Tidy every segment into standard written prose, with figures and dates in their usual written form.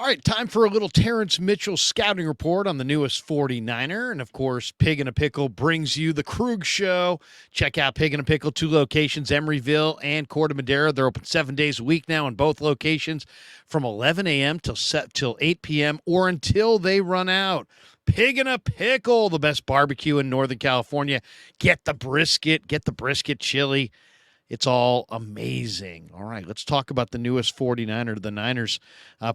All right, time for a little Terrance Mitchell scouting report on the newest 49er. And of course, Pig in a Pickle brings you the Krug Show. Check out Pig in a Pickle, 2 locations, Emeryville and Corte Madera. They're open 7 days a week now in both locations from 11 a.m. till 8 p.m. or until they run out. Pig in a Pickle, the best barbecue in Northern California. Get the brisket chili. It's all amazing. All right, let's talk about the newest 49er. The Niners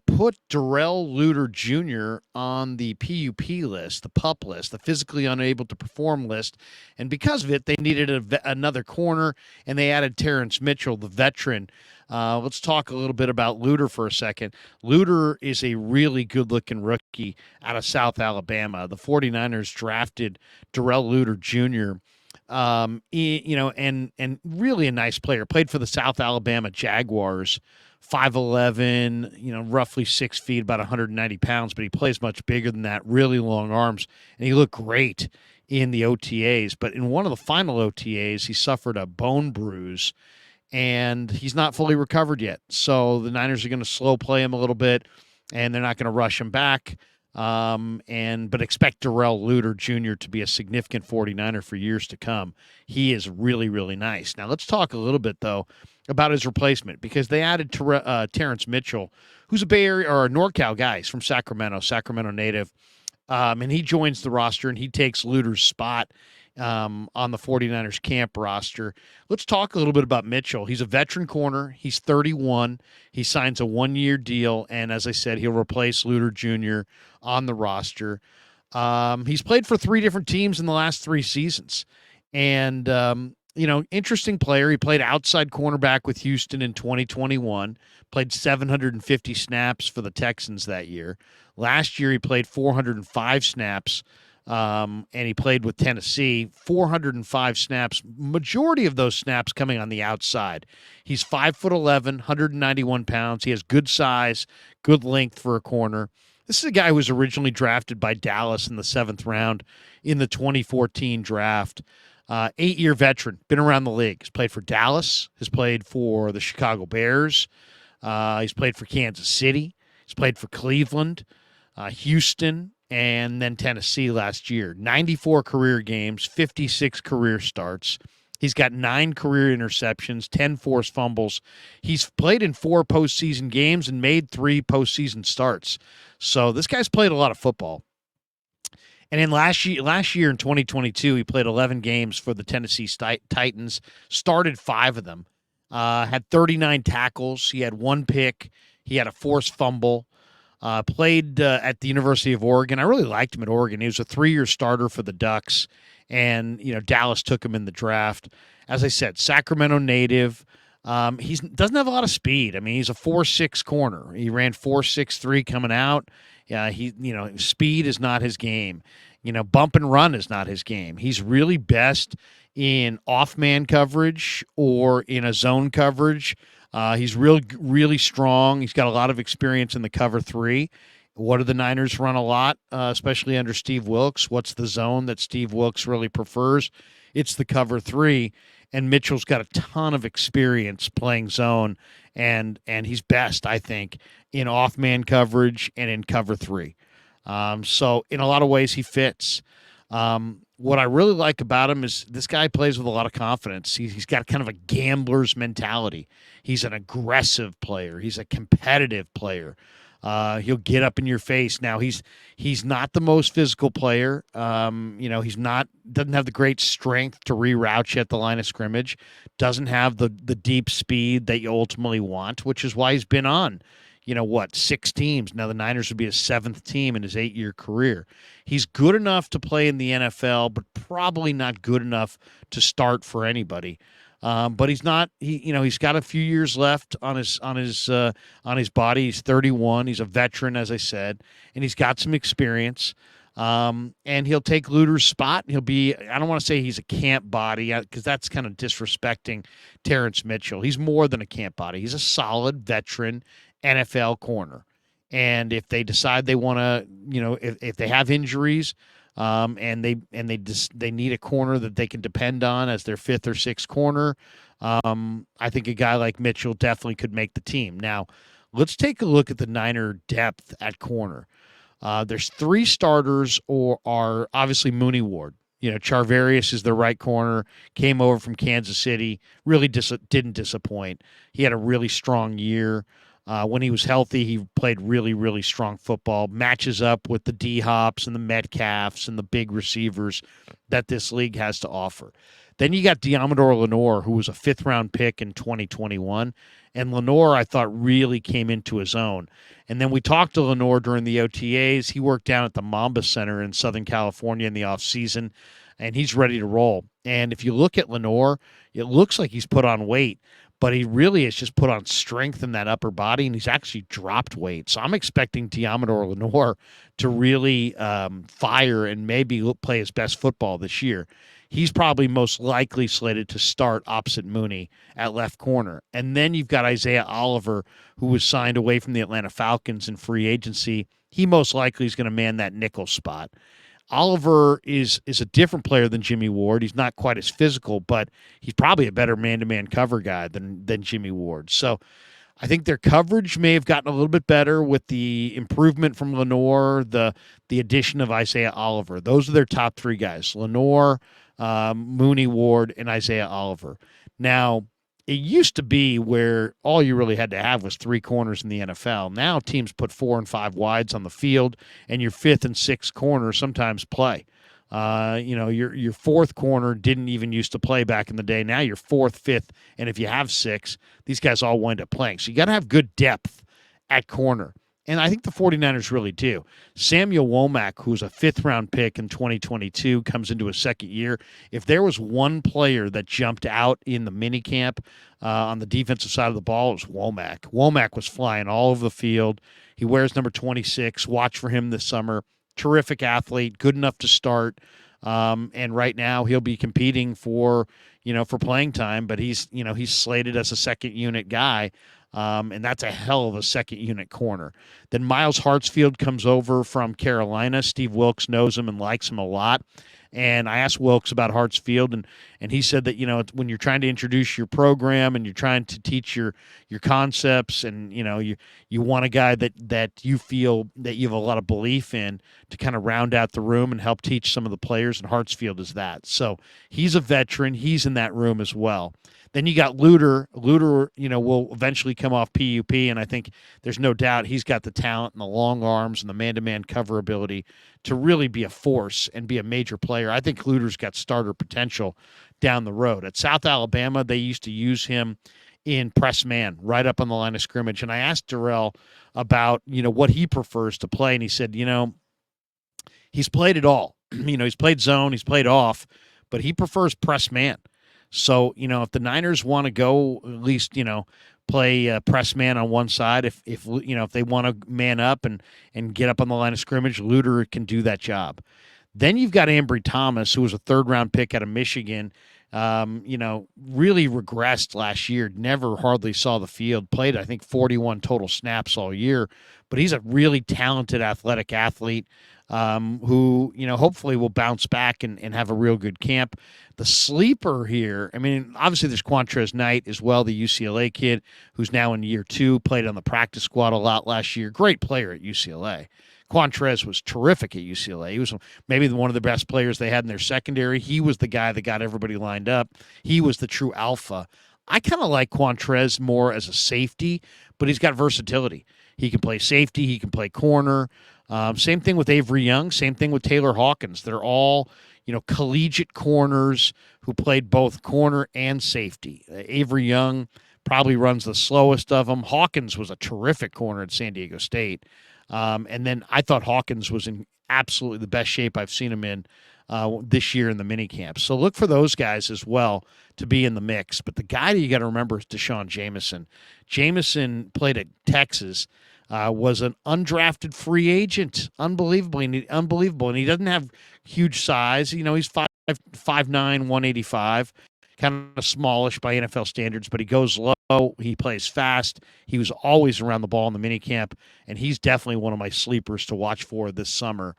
put Darrell Luter Jr. on the PUP list, the PUP list, the physically unable to perform list. And because of it, they needed another corner, and they added Terrance Mitchell, the veteran. Let's talk a little bit about Luter for a second. Luter is a really good-looking rookie out of South Alabama. The 49ers drafted Darrell Luter Jr., and really a nice player. Played for the South Alabama Jaguars, 5'11", roughly 6 feet, about 190 pounds, but he plays much bigger than that, really long arms, and he looked great in the OTAs. But in one of the final OTAs, he suffered a bone bruise, and he's not fully recovered yet. So the Niners are going to slow play him a little bit, and they're not going to rush him back. But expect Darrell Luter Jr. to be a significant 49er for years to come. He is really, really nice. Now, let's talk a little bit, though, about his replacement, because they added Terrance Mitchell, who's a Bay Area or a NorCal guy. He's from Sacramento native. And he joins the roster, and he takes Luter's spot on the 49ers camp roster. Let's talk a little bit about Mitchell. He's a veteran corner. He's 31. He signs a 1-year deal, and as I said, he'll replace Luter Jr. on the roster. He's played for 3 different teams in the last 3 seasons. And, interesting player. He played outside cornerback with Houston in 2021, played 750 snaps for the Texans that year. Last year, he played 405 snaps, and he played with Tennessee, 405 snaps, majority of those snaps coming on the outside. He's 5'11", 191 pounds. He has good size, good length for a corner. This is a guy who was originally drafted by Dallas in the 7th round in the 2014 draft. 8-year veteran, been around the league. He's played for Dallas, has played for the Chicago Bears. He's played for Kansas City. He's played for Cleveland, Houston, and then Tennessee last year. 94 career games, 56 career starts. He's got 9 career interceptions, 10 forced fumbles. He's played in 4 postseason games and made 3 postseason starts. So this guy's played a lot of football. And in last year in 2022, he played 11 games for the Tennessee Titans, started 5 of them, had 39 tackles. He had 1 pick. He had a forced fumble. Played at the University of Oregon. I really liked him at Oregon. He was a 3-year starter for the Ducks, and Dallas took him in the draft. As I said, Sacramento native. He doesn't have a lot of speed. I mean, he's a 4.6 corner. He ran 4.63 coming out. Speed is not his game. Bump and run is not his game. He's really best in off-man coverage or in a zone coverage. He's really strong. He's got a lot of experience in the cover 3. What do the Niners run a lot, especially under Steve Wilks? What's the zone that Steve Wilks really prefers? It's the cover 3. And Mitchell's got a ton of experience playing zone, and he's best, I think, in off-man coverage and in cover 3. So in a lot of ways, he fits. What I really like about him is this guy plays with a lot of confidence. He's got kind of a gambler's mentality. He's an aggressive player. He's a competitive player. He'll get up in your face. Now he's not the most physical player. Doesn't have the great strength to reroute you at the line of scrimmage. Doesn't have the deep speed that you ultimately want, which is why he's been on, 6 teams. Now the Niners would be his 7th team in his 8-year career. He's good enough to play in the NFL, but probably not good enough to start for anybody. But he's not. He's got a few years left on his body. He's 31. He's a veteran, as I said, and he's got some experience. And he'll take Luter's spot. He'll be. I don't want to say he's a camp body because that's kind of disrespecting Terrance Mitchell. He's more than a camp body. He's a solid veteran NFL corner. And if they decide they want to, if they have injuries. And they need a corner that they can depend on as their 5th or 6th corner. I think a guy like Mitchell definitely could make the team. Now, Let's take a look at the Niner depth at corner. There's three starters, or are obviously Mooney Ward. Charvarius is the right corner, came over from Kansas City, really didn't disappoint. He had a really strong year. When he was healthy, he played really, really strong football, matches up with the D-Hops and the Metcalfs and the big receivers that this league has to offer. Then you got Diamador Lenore, who was a fifth-round pick in 2021. And Lenore, I thought, really came into his own. And then we talked to Lenore during the OTAs. He worked down at the Mamba Center in Southern California in the offseason, and he's ready to roll. And if you look at Lenore, it looks like he's put on weight, but he really has just put on strength in that upper body, and he's actually dropped weight. So I'm expecting Diamador Lenore to really fire and maybe play his best football this year. He's probably most likely slated to start opposite Mooney at left corner. And then you've got Isaiah Oliver, who was signed away from the Atlanta Falcons in free agency. He most likely is going to man that nickel spot. Oliver is a different player than Jimmy Ward. He's not quite as physical, but he's probably a better man-to-man cover guy than Jimmy Ward. So I think their coverage may have gotten a little bit better with the improvement from Lenore, the addition of Isaiah Oliver. Those are their top three guys: Lenore, Mooney Ward, and Isaiah Oliver. Now, it used to be where all you really had to have was three corners in the NFL. Now teams put 4 and 5 wides on the field, and your fifth and sixth corner sometimes play. Your fourth corner didn't even used to play back in the day. Now you're fourth, fifth, and if you have six, these guys all wind up playing. So you got to have good depth at corner. And I think the 49ers really do. Samuel Womack, who's a fifth-round pick in 2022, comes into his second year. If there was one player that jumped out in the minicamp on the defensive side of the ball, it was Womack. Womack was flying all over the field. He wears number 26. Watch for him this summer. Terrific athlete, good enough to start. And right now he'll be competing for playing time, but he's slated as a second unit guy. And that's a hell of a second unit corner. Then Miles Hartsfield comes over from Carolina. Steve Wilks knows him and likes him a lot. And I asked Wilks about Hartsfield, and he said that, when you're trying to introduce your program and you're trying to teach your concepts, and, you want a guy that you feel that you have a lot of belief in to kind of round out the room and help teach some of the players, and Hartsfield is that. So he's a veteran. He's in that room as well. Then you got Luter. Luter, will eventually come off PUP, and I think there's no doubt he's got the talent and the long arms and the man-to-man cover ability to really be a force and be a major player. I think Luter's got starter potential down the road. At South Alabama, they used to use him in press man, right up on the line of scrimmage. And I asked Darrell about, what he prefers to play, and he said, he's played it all. He's played zone, he's played off, but he prefers press man. So, if the Niners want to go at least, play press man on one side, if they want to man up and get up on the line of scrimmage, Luter can do that job. Then you've got Ambry Thomas, who was a third-round pick out of Michigan, really regressed last year, never hardly saw the field, played, I think, 41 total snaps all year, but he's a really talented athletic athlete who, hopefully will bounce back and have a real good camp. The sleeper here, obviously there's Quantrez Knight as well, the UCLA kid who's now in year 2, played on the practice squad a lot last year. Great player at UCLA. Quantrez was terrific at UCLA. He was maybe one of the best players they had in their secondary. He was the guy that got everybody lined up. He was the true alpha. I kind of like Quantrez more as a safety, but he's got versatility. He can play safety. He can play corner. Same thing with Avery Young. Same thing with Taylor Hawkins. They're all, collegiate corners who played both corner and safety. Avery Young probably runs the slowest of them. Hawkins was a terrific corner at San Diego State. And then I thought Hawkins was in absolutely the best shape I've seen him in this year in the minicamp. So look for those guys as well to be in the mix. But the guy that you got to remember is Deshaun Jameson. Jameson played at Texas, was an undrafted free agent. Unbelievable. And he doesn't have huge size. He's 5'9", 185. kind of smallish by NFL standards, but he goes low. He plays fast. He was always around the ball in the minicamp, and he's definitely one of my sleepers to watch for this summer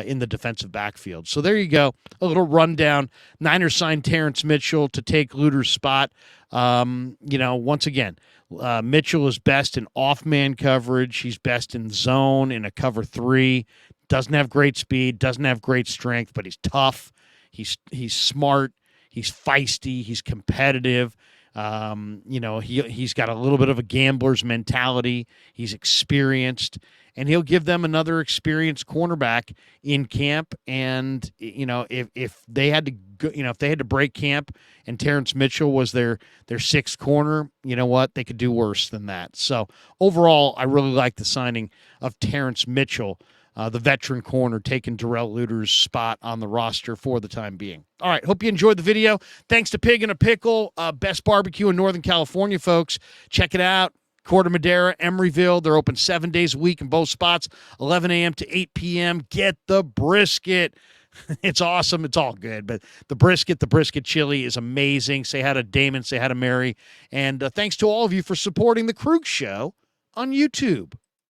in the defensive backfield. So there you go, a little rundown. Niners signed Terrance Mitchell to take Luter's spot. Once again, Mitchell is best in off-man coverage. He's best in zone in a cover 3. Doesn't have great speed, doesn't have great strength, but he's tough. He's smart. He's feisty. He's competitive. He's got a little bit of a gambler's mentality. He's experienced, and he'll give them another experienced cornerback in camp. And if they had to go, if they had to break camp and Terrance Mitchell was their sixth corner, you know what, they could do worse than that. So overall, I really like the signing of Terrance Mitchell, the veteran corner, taking Darrell Luter's spot on the roster for the time being. All right, hope you enjoyed the video. Thanks to Pig and a Pickle, best barbecue in Northern California, folks. Check it out. Corte Madera, Emeryville. They're open 7 days a week in both spots, 11 a.m. to 8 p.m. Get the brisket. It's awesome. It's all good, but the brisket chili is amazing. Say hi to Damon. Say hi to Mary. And thanks to all of you for supporting The Krueger Show on YouTube.